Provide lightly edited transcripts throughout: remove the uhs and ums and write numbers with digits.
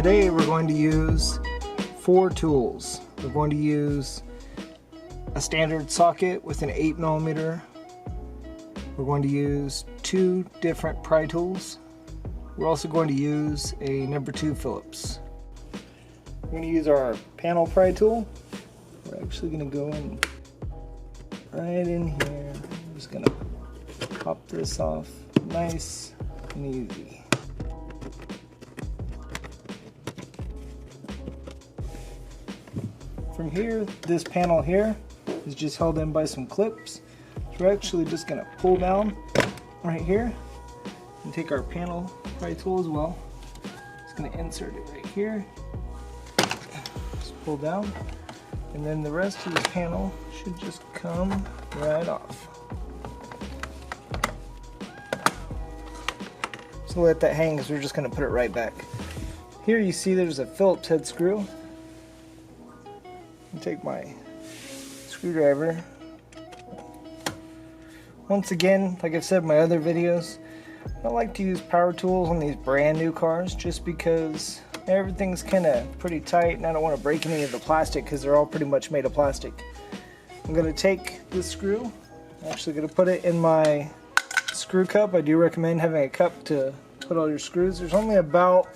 Today we're going to use 4 tools. We're going to use a standard socket with an 8mm. We're going to use 2 different pry tools. We're also going to use a number 2 Phillips. We're going to use our panel pry tool. We're actually going to go in right in here. I'm just going to pop this off nice and easy. From here, this panel here is just held in by some clips. So we're actually just going to pull down right here and take our panel pry tool as well. Just going to insert it right here. Just pull down, and then the rest of this panel should just come right off. So let that hang, because we're just going to put it right back. Here you see there's a Phillips head screw. Take my screwdriver. Once again, like I've said in my other videos, I like to use power tools on these brand new cars just because everything's kind of pretty tight and I don't want to break any of the plastic because they're all pretty much made of plastic. I'm going to take this screw, I'm actually going to put it in my screw cup. I do recommend having a cup to put all your screws. There's only about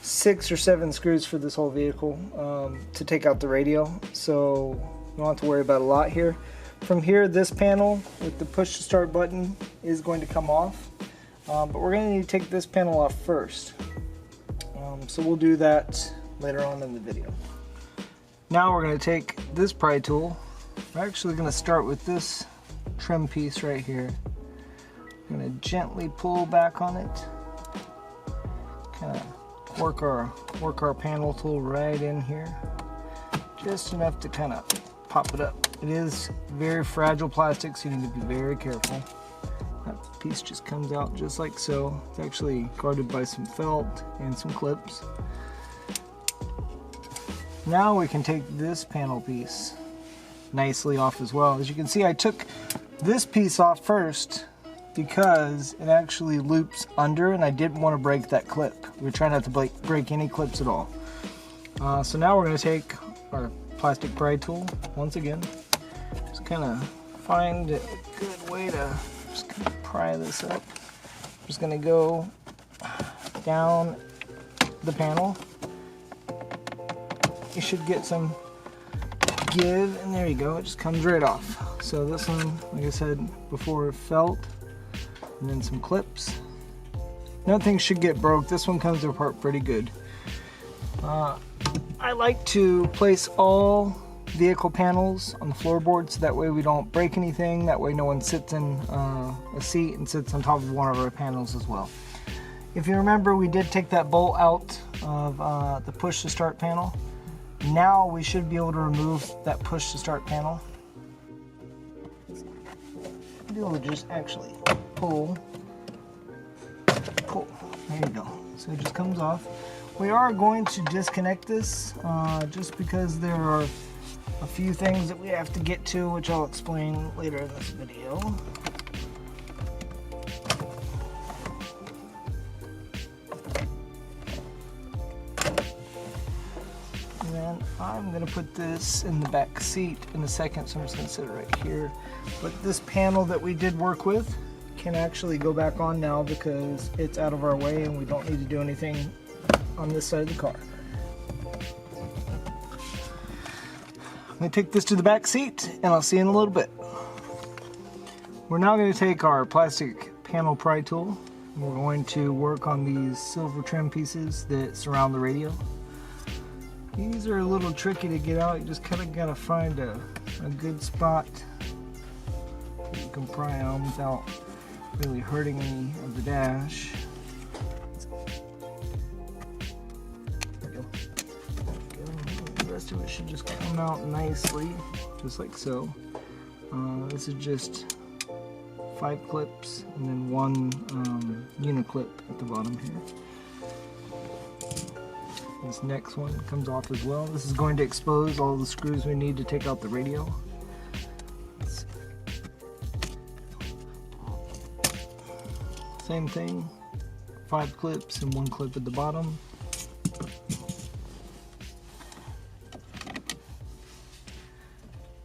6 or 7 screws for this whole vehicle to take out the radio, so you don't have to worry about a lot here. From here, this panel with the push to start button is going to come off, but we're going to need to take this panel off first. So we'll do that later on in the video. Now we're going to take this pry tool. We're actually going to start with this trim piece right here. I'm going to gently pull back on it, kind of work our panel tool right in here, just enough to kind of pop it up. It is very fragile plastic, so you need to be very careful. That piece just comes out just like so. It's actually guarded by some felt and some clips. Now we can take this panel piece nicely off as well. As you can see, I took this piece off first because it actually loops under and I didn't want to break that clip. We're trying not to break any clips at all. So now we're going to take our plastic pry tool once again. Just kind of find a good way to just kind of pry this up. I'm just going to go down the panel. You should get some give, and there you go, it just comes right off. So this one, like I said before, felt, and then some clips. Nothing should get broke. This one comes apart pretty good. I like to place all vehicle panels on the floorboard so that way we don't break anything. That way no one sits in a seat and sits on top of one of our panels as well. If you remember, we did take that bolt out of the push to start panel. Now we should be able to remove that push to start panel. Be able to just actually pull. There you go. So it just comes off. We are going to disconnect this just because there are a few things that we have to get to, which I'll explain later in this video. And then I'm going to put this in the back seat in a second, so I'm just going to set it right here. But this panel that we did work with can actually go back on now because it's out of our way and we don't need to do anything on this side of the car. I'm going to take this to the back seat and I'll see you in a little bit. We're now going to take our plastic panel pry tool and we're going to work on these silver trim pieces that surround the radio. These are a little tricky to get out. You just kind of got to find a good spot that you can pry on without really hurting any of the dash. There we go. The rest of it should just come out nicely, just like so. This is just 5 clips and then 1 uniclip at the bottom here. This next one comes off as well. This is going to expose all the screws we need to take out the radio. Same thing, 5 clips and 1 clip at the bottom.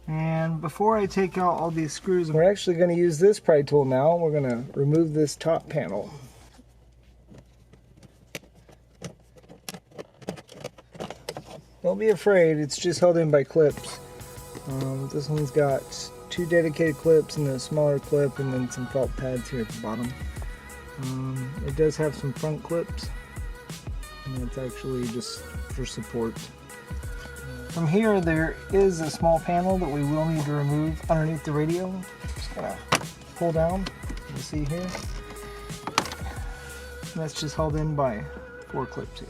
And before I take out all these screws, we're actually going to use this pry tool now. We're going to remove this top panel. Don't be afraid, it's just held in by clips. This one's got 2 dedicated clips and a smaller clip, and then some felt pads here at the bottom. It does have some front clips, and it's actually just for support. From here, there is a small panel that we will need to remove underneath the radio. Just gonna pull down, you see here. And that's just held in by 4 clips here.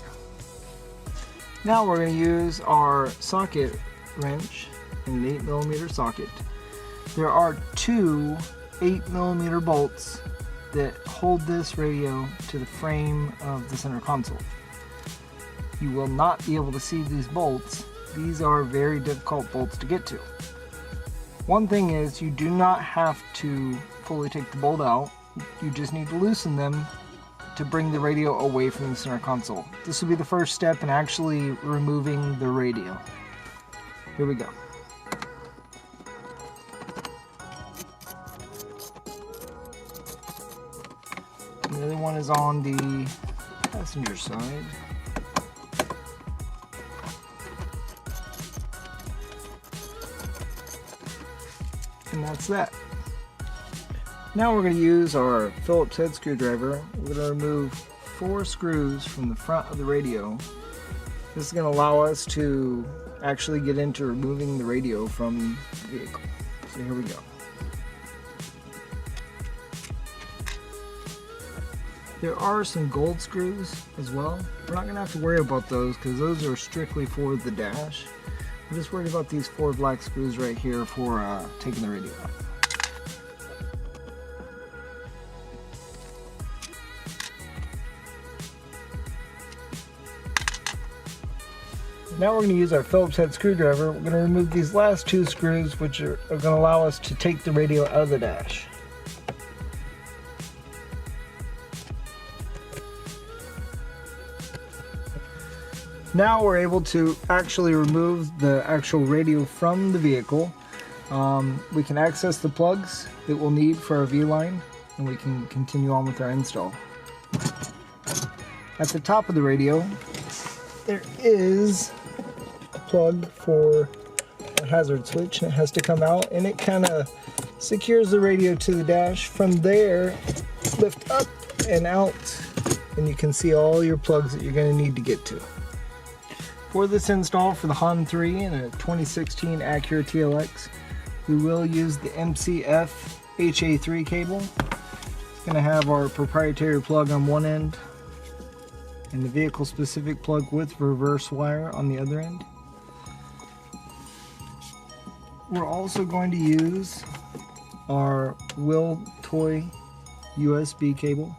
Now we're going to use our socket wrench in an 8mm socket. There are 2 8mm bolts that hold this radio to the frame of the center console. You will not be able to see these bolts. These are very difficult bolts to get to. One thing is, you do not have to fully take the bolt out. You just need to loosen them to bring the radio away from the center console. This will be the first step in actually removing the radio. Here we go. The other one is on the passenger side. And that's that. Now we're going to use our Phillips head screwdriver. We're going to remove 4 screws from the front of the radio. This is going to allow us to actually get into removing the radio from the vehicle. So here we go. There are some gold screws as well. We're not going to have to worry about those because those are strictly for the dash. I'm just worried about these 4 black screws right here for taking the radio out. Now we're going to use our Phillips head screwdriver. We're going to remove these last 2 screws, which are going to allow us to take the radio out of the dash. Now we're able to actually remove the actual radio from the vehicle. We can access the plugs that we'll need for our VLine, and we can continue on with our install. At the top of the radio, there is a plug for a hazard switch, and it has to come out, and it kind of secures the radio to the dash. From there, lift up and out, and you can see all your plugs that you're going to need to get to. For this install for the HON3 and a 2016 Acura TLX, we will use the MCF HA3 cable. It's going to have our proprietary plug on one end and the vehicle specific plug with reverse wire on the other end. We're also going to use our Will Toy USB cable.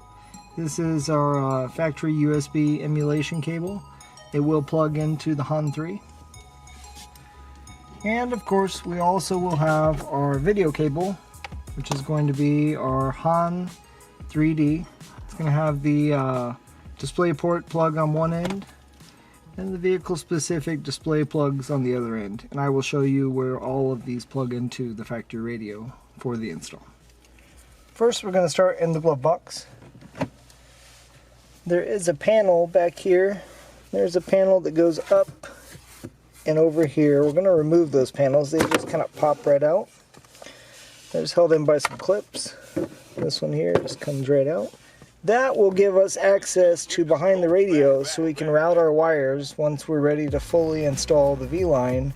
This is our factory USB emulation cable. It will plug into the HON3. And of course, we also will have our video cable, which is going to be our HON3D. It's going to have the display port plug on one end and the vehicle specific display plugs on the other end. And I will show you where all of these plug into the factory radio for the install. First, we're going to start in the glove box. There is a panel back here. There's a panel that goes up and over here. We're going to remove those panels. They just kind of pop right out. They're just held in by some clips. This one here just comes right out. That will give us access to behind the radio so we can route our wires once we're ready to fully install the VLine.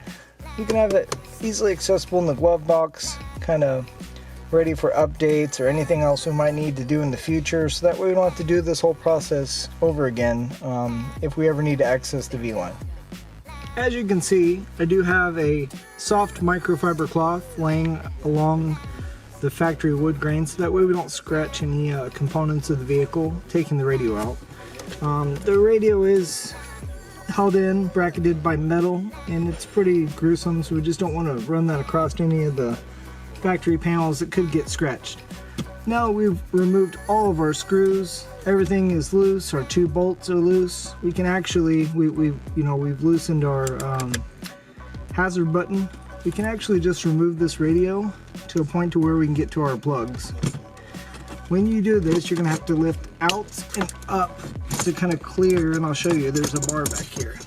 You can have it easily accessible in the glove box, kind of ready for updates or anything else we might need to do in the future, so that way we don't have to do this whole process over again if we ever need to access the VLine. As you can see, I do have a soft microfiber cloth laying along the factory wood grain, so that way we don't scratch any components of the vehicle taking the radio out. The radio is held in, bracketed by metal, and it's pretty gruesome, so we just don't want to run that across any of the factory panels that could get scratched. Now we've removed all of our screws. Everything is loose. Our 2 bolts are loose. We can actually we've loosened our hazard button we can actually just remove this radio to a point to where we can get to our plugs. When you do this, you're going to have to lift out and up to kind of clear, and I'll show you, there's a bar back here.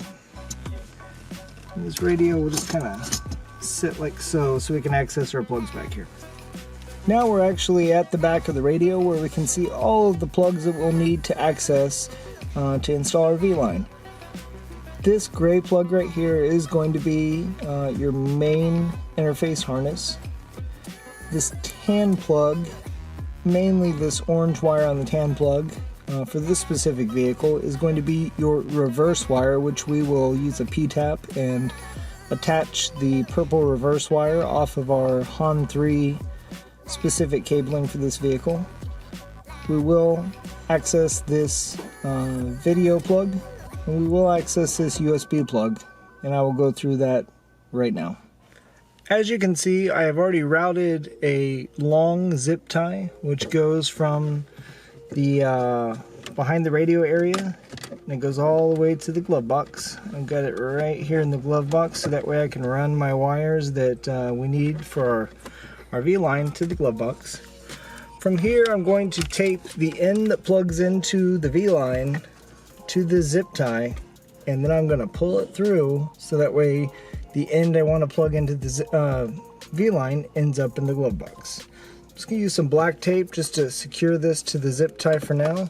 And this radio will just kind of sit like so we can access our plugs back here. Now we're actually at the back of the radio where we can see all of the plugs that we'll need to access to install our VLine. This gray plug right here is going to be your main interface harness. This tan plug, mainly this orange wire on the tan plug for this specific vehicle, is going to be your reverse wire, which we will use a P-tap and attach the purple reverse wire off of our HON3 specific cabling for this vehicle. We will access this video plug, and we will access this USB plug, and I will go through that right now. As you can see, I have already routed a long zip tie which goes from the behind the radio area, and it goes all the way to the glove box. I've got it right here in the glove box, so that way I can run my wires that we need for our VLine to the glove box. From here, I'm going to tape the end that plugs into the VLine to the zip tie, and then I'm going to pull it through so that way the end I want to plug into the VLine ends up in the glove box. I'm just going to use some black tape just to secure this to the zip tie for now.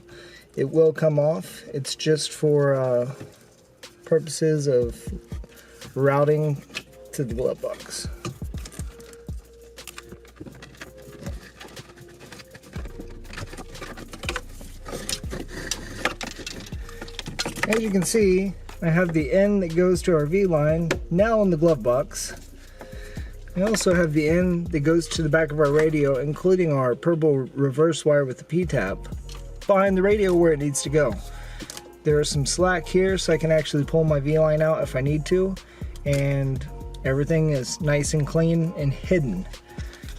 It will come off. It's just for purposes of routing to the glove box. As you can see, I have the end that goes to our VLine now in the glove box. I also have the end that goes to the back of our radio, including our purple reverse wire with the P-tap, behind the radio where it needs to go. There is some slack here, so I can actually pull my VLine out if I need to, and everything is nice and clean and hidden.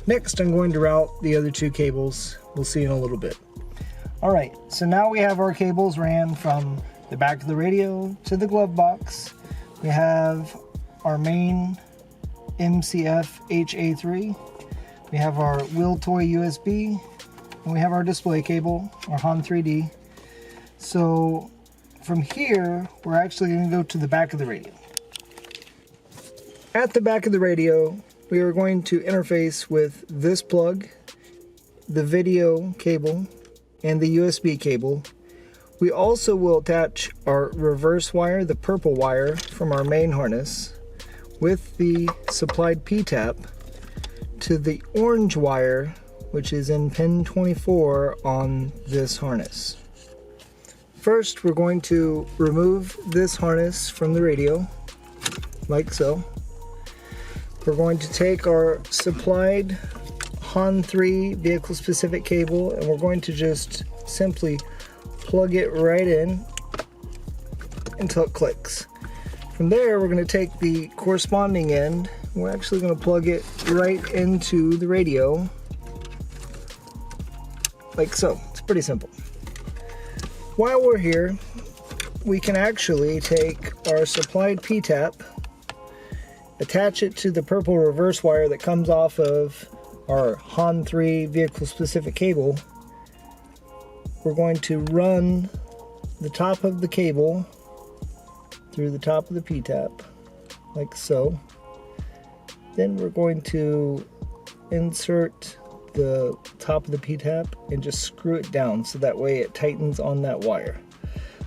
Next, I'm going to route the other two cables. We'll see in a little bit. Alright, so now we have our cables ran from the back of the radio to the glove box. We have our main MCF HA3, we have our wheel toy USB, and we have our display cable, our HON3D. So from here, we're actually going to go to the back of the radio. At the back of the radio, we are going to interface with this plug, the video cable, and the USB cable. We also will attach our reverse wire, the purple wire from our main harness, with the supplied P-tap to the orange wire, which is in pin 24 on this harness. First, we're going to remove this harness from the radio, like so. We're going to take our supplied HON3 vehicle specific cable, and we're going to just simply plug it right in until it clicks. From there, we're going to take the corresponding end. We're actually going to plug it right into the radio, like so. It's pretty simple. While we're here, we can actually take our supplied P-tap, attach it to the purple reverse wire that comes off of our HON3 vehicle specific cable. We're going to run the top of the cable through the top of the P-tap, like so. Then we're going to insert the top of the P-tap and just screw it down so that way it tightens on that wire.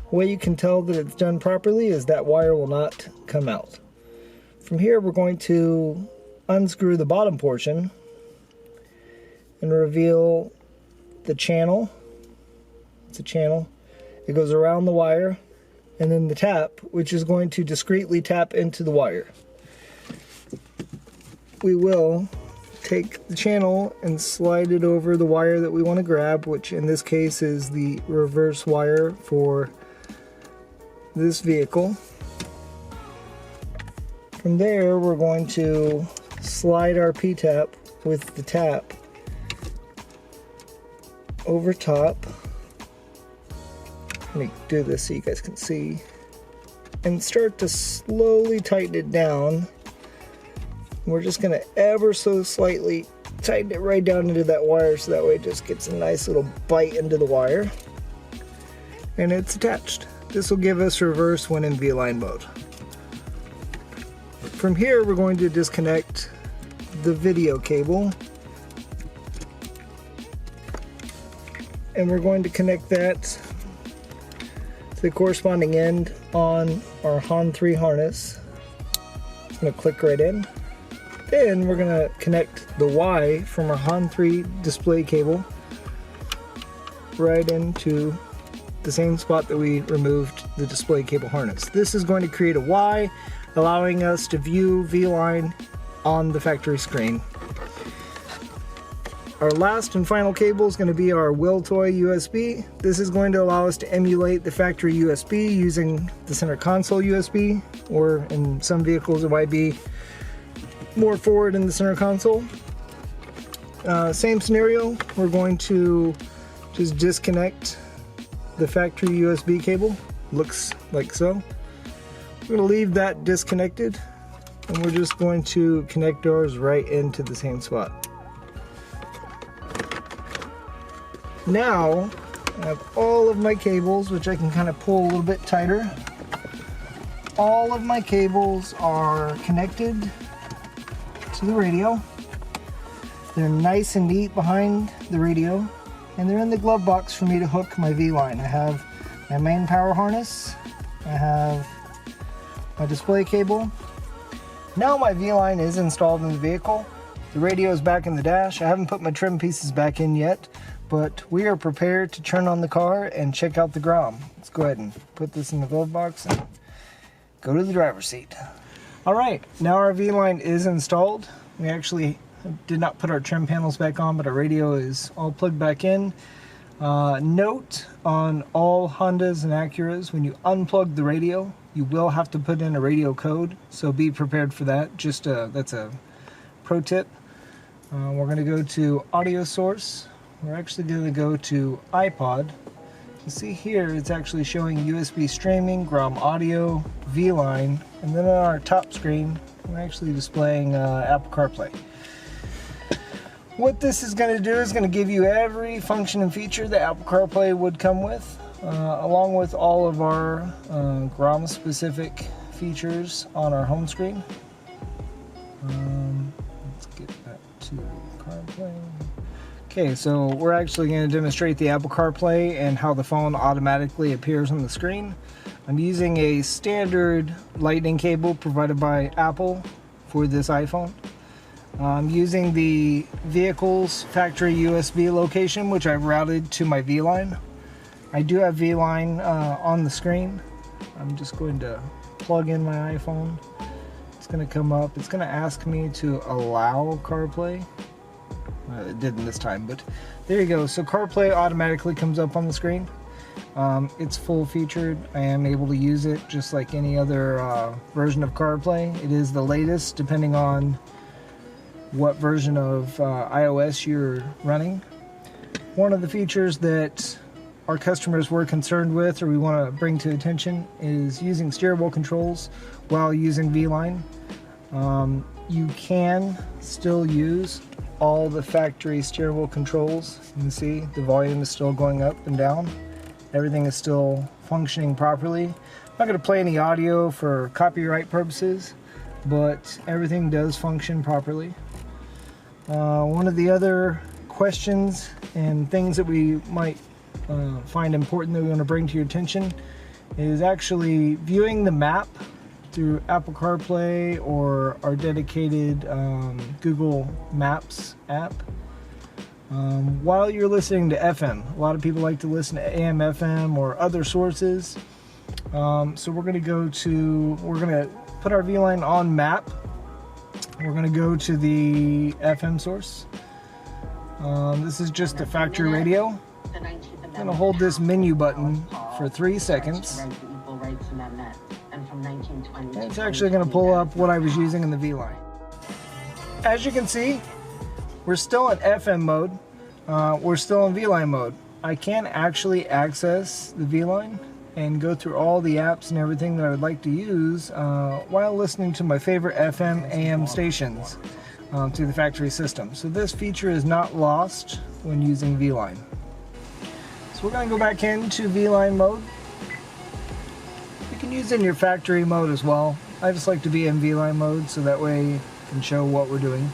The way you can tell that it's done properly is that wire will not come out. From here, we're going to unscrew the bottom portion and reveal the channel. It's a channel. It goes around the wire, and then the tap, which is going to discreetly tap into the wire. We will take the channel and slide it over the wire that we want to grab, which in this case is the reverse wire for this vehicle. From there, we're going to slide our P-tap with the tap over top. Let me do this so you guys can see. And start to slowly tighten it down We're just gonna ever so slightly tighten it right down into that wire so that way it just gets a nice little bite into the wire. And it's attached. This will give us reverse when in VLine mode. From here, we're going to disconnect the video cable. And we're going to connect that to the corresponding end on our HON3 harness. It's going to click right in. Then we're going to connect the Y from our HON3 display cable right into the same spot that we removed the display cable harness. This is going to create a Y, allowing us to view VLine on the factory screen. Our last and final cable is going to be our Will-Toy USB. This is going to allow us to emulate the factory USB using the center console USB, or in some vehicles it might be more forward in the center console. Same scenario, we're going to just disconnect the factory USB cable. Looks like so. We're going to leave that disconnected, and we're just going to connect ours right into the same spot. Now, I have all of my cables, which I can kind of pull a little bit tighter. All of my cables are connected to the radio. They're nice and neat behind the radio, and they're in the glove box for me to hook my VLine. I have my main power harness, I have my display cable. Now my VLine is installed in the vehicle. The radio is back in the dash. I haven't put my trim pieces back in yet, but we are prepared to turn on the car and check out the Grom. Let's go ahead and put this in the glove box and go to the driver's seat. All right, now our VLine is installed. We actually did not put our trim panels back on, but our radio is all plugged back in. Note on all Hondas and Acuras, when you unplug the radio, you will have to put in a radio code, so be prepared for that. That's a pro tip. We're going to go to audio source. We're actually going to go to iPod. You see here it's actually showing USB streaming, Grom audio, VLine, and then on our top screen we're actually displaying Apple CarPlay. What this is going to do is going to give you every function and feature that Apple CarPlay would come with, along with all of our Grom specific features on our home screen. Let's get back to CarPlay. Okay, so we're actually going to demonstrate the Apple CarPlay and how the phone automatically appears on the screen. I'm using a standard lightning cable provided by Apple for this iPhone. I'm using the vehicle's factory USB location, which I've routed to my VLine. I do have VLine on the screen. I'm just going to plug in my iPhone. It's going to come up. It's going to ask me to allow CarPlay. It didn't this time, but there you go. So CarPlay automatically comes up on the screen. It's full featured. I am able to use it just like any other version of CarPlay. It is the latest, depending on what version of iOS you're running. One of the features that our customers were concerned with, or we want to bring to attention, is using steering wheel controls while using VLine. You can still use all the factory steering wheel controls. You can see the volume is still going up and down. Everything is still functioning properly. I'm not going to play any audio for copyright purposes, but everything does function properly. One of the other questions and things that we might find important that we want to bring to your attention is actually viewing the map through Apple CarPlay or our dedicated Google Maps app. While you're listening to FM, a lot of people like to listen to AM, FM, or other sources. So we're going to put our VLine on map. We're going to go to the FM source. This is just a factory radio. I'm going to hold this menu button for 3 seconds. And it's actually going to pull up what I was using in the VLine. As you can see, we're still in FM mode. We're still in VLine mode. I can actually access the VLine and go through all the apps and everything that I would like to use while listening to my favorite FM, AM stations through the factory system. So this feature is not lost when using VLine. So we're going to go back into VLine mode. You can use it in your factory mode as well. I just like to be in VLine mode so that way I can show what we're doing.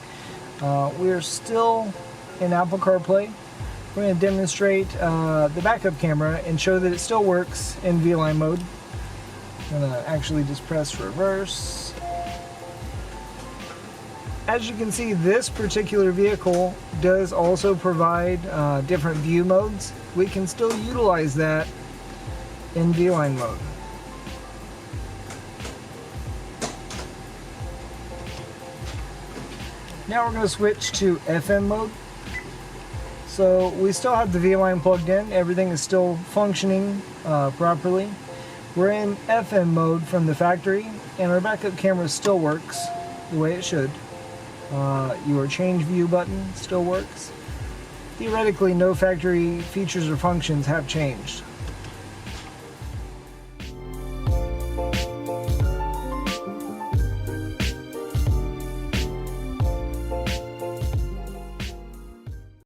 We are still in Apple CarPlay. We're going to demonstrate the backup camera and show that it still works in VLine mode. I'm going to actually just press reverse. As you can see, this particular vehicle does also provide different view modes. We can still utilize that in VLine mode. Now we're going to switch to FM mode. So we still have the VLine plugged in. Everything is still functioning properly. We're in FM mode from the factory, and our backup camera still works the way it should. Your change view button still works. Theoretically, no factory features or functions have changed.